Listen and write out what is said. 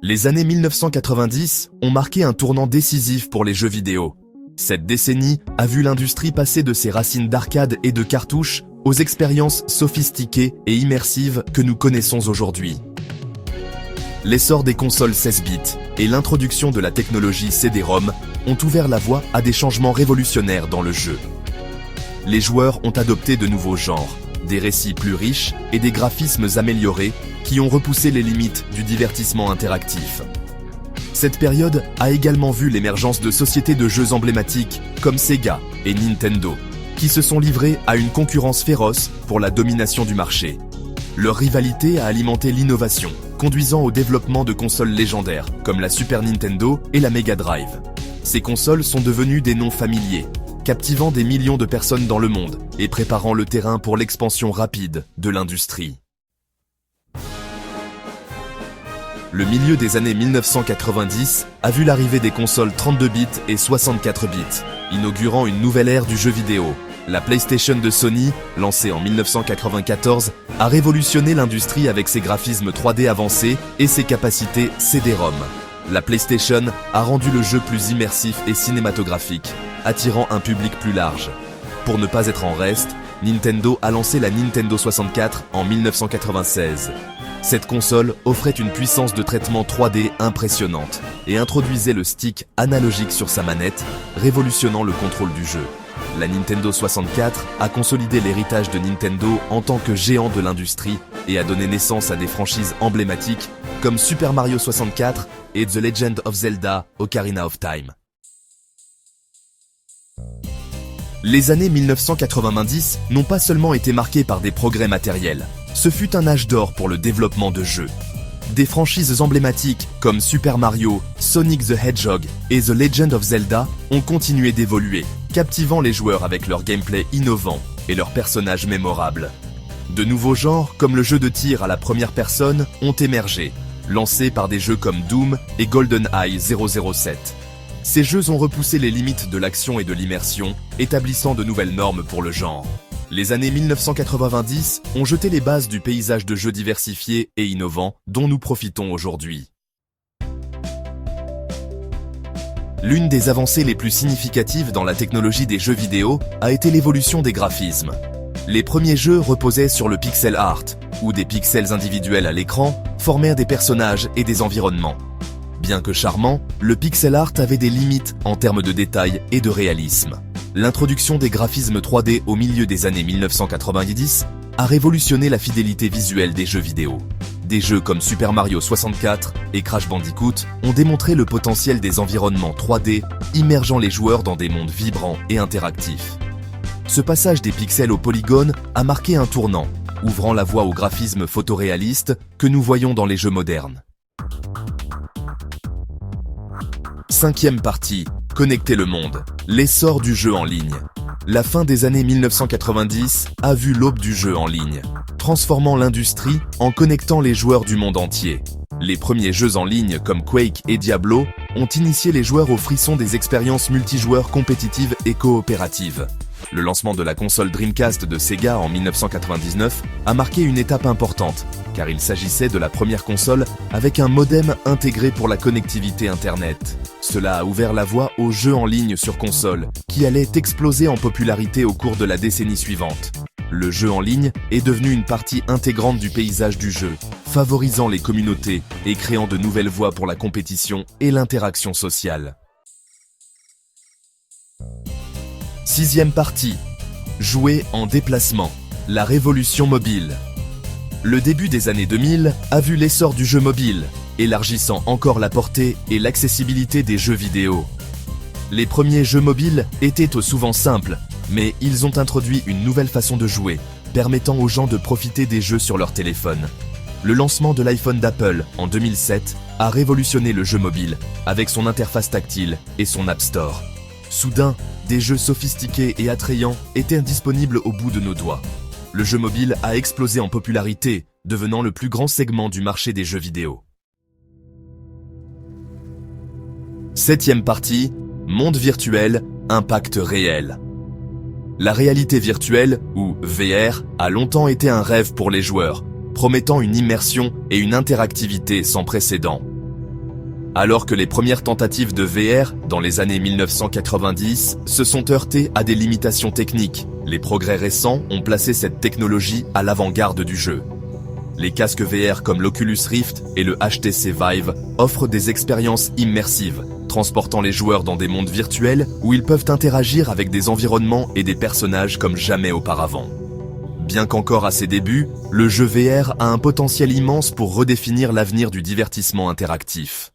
Les années 1990 ont marqué un tournant décisif pour les jeux vidéo. Cette décennie a vu l'industrie passer de ses racines d'arcade et de cartouches aux expériences sophistiquées et immersives que nous connaissons aujourd'hui. L'essor des consoles 16 bits et l'introduction de la technologie CD-ROM ont ouvert la voie à des changements révolutionnaires dans le jeu. Les joueurs ont adopté de nouveaux genres, des récits plus riches et des graphismes améliorés qui ont repoussé les limites du divertissement interactif. Cette période a également vu l'émergence de sociétés de jeux emblématiques comme Sega et Nintendo, qui se sont livrées à une concurrence féroce pour la domination du marché. Leur rivalité a alimenté l'innovation, conduisant au développement de consoles légendaires comme la Super Nintendo et la Mega Drive. Ces consoles sont devenues des noms familiers, captivant des millions de personnes dans le monde et préparant le terrain pour l'expansion rapide de l'industrie. Le milieu des années 1990 a vu l'arrivée des consoles 32 bits et 64 bits, inaugurant une nouvelle ère du jeu vidéo. La PlayStation de Sony, lancée en 1994, a révolutionné l'industrie avec ses graphismes 3D avancés et ses capacités CD-ROM. La PlayStation a rendu le jeu plus immersif et cinématographique, attirant un public plus large. Pour ne pas être en reste, Nintendo a lancé la Nintendo 64 en 1996. Cette console offrait une puissance de traitement 3D impressionnante et introduisait le stick analogique sur sa manette, révolutionnant le contrôle du jeu. La Nintendo 64 a consolidé l'héritage de Nintendo en tant que géant de l'industrie et a donné naissance à des franchises emblématiques comme Super Mario 64 et The Legend of Zelda Ocarina of Time. Les années 1990 n'ont pas seulement été marquées par des progrès matériels, ce fut un âge d'or pour le développement de jeux. Des franchises emblématiques comme Super Mario, Sonic the Hedgehog et The Legend of Zelda ont continué d'évoluer, captivant les joueurs avec leur gameplay innovant et leurs personnages mémorables. De nouveaux genres, comme le jeu de tir à la première personne, ont émergé, lancés par des jeux comme Doom et GoldenEye 007. Ces jeux ont repoussé les limites de l'action et de l'immersion, établissant de nouvelles normes pour le genre. Les années 1990 ont jeté les bases du paysage de jeux diversifiés et innovants dont nous profitons aujourd'hui. L'une des avancées les plus significatives dans la technologie des jeux vidéo a été l'évolution des graphismes. Les premiers jeux reposaient sur le pixel art, où des pixels individuels à l'écran formèrent des personnages et des environnements. Bien que charmant, le pixel art avait des limites en termes de détail et de réalisme. L'introduction des graphismes 3D au milieu des années 1990 a révolutionné la fidélité visuelle des jeux vidéo. Des jeux comme Super Mario 64 et Crash Bandicoot ont démontré le potentiel des environnements 3D, immergeant les joueurs dans des mondes vibrants et interactifs. Ce passage des pixels aux polygones a marqué un tournant, ouvrant la voie au graphisme photoréaliste que nous voyons dans les jeux modernes. Cinquième partie, connecter le monde, l'essor du jeu en ligne. La fin des années 1990 a vu l'aube du jeu en ligne, transformant l'industrie en connectant les joueurs du monde entier. Les premiers jeux en ligne comme Quake et Diablo ont initié les joueurs au frisson des expériences multijoueurs compétitives et coopératives. Le lancement de la console Dreamcast de Sega en 1999 a marqué une étape importante, car il s'agissait de la première console avec un modem intégré pour la connectivité Internet. Cela a ouvert la voie aux jeux en ligne sur console, qui allaient exploser en popularité au cours de la décennie suivante. Le jeu en ligne est devenu une partie intégrante du paysage du jeu, favorisant les communautés et créant de nouvelles voies pour la compétition et l'interaction sociale. Sixième partie, jouer en déplacement, la révolution mobile. Le début des années 2000 a vu l'essor du jeu mobile, élargissant encore la portée et l'accessibilité des jeux vidéo. Les premiers jeux mobiles étaient souvent simples, mais ils ont introduit une nouvelle façon de jouer, permettant aux gens de profiter des jeux sur leur téléphone. Le lancement de l'iPhone d'Apple en 2007 a révolutionné le jeu mobile avec son interface tactile et son App Store. Soudain, des jeux sophistiqués et attrayants étaient disponibles au bout de nos doigts. Le jeu mobile a explosé en popularité, devenant le plus grand segment du marché des jeux vidéo. Septième partie, monde virtuel, impact réel. La réalité virtuelle, ou VR, a longtemps été un rêve pour les joueurs, promettant une immersion et une interactivité sans précédent. Alors que les premières tentatives de VR, dans les années 1990, se sont heurtées à des limitations techniques, les progrès récents ont placé cette technologie à l'avant-garde du jeu. Les casques VR comme l'Oculus Rift et le HTC Vive offrent des expériences immersives, transportant les joueurs dans des mondes virtuels où ils peuvent interagir avec des environnements et des personnages comme jamais auparavant. Bien qu'encore à ses débuts, le jeu VR a un potentiel immense pour redéfinir l'avenir du divertissement interactif.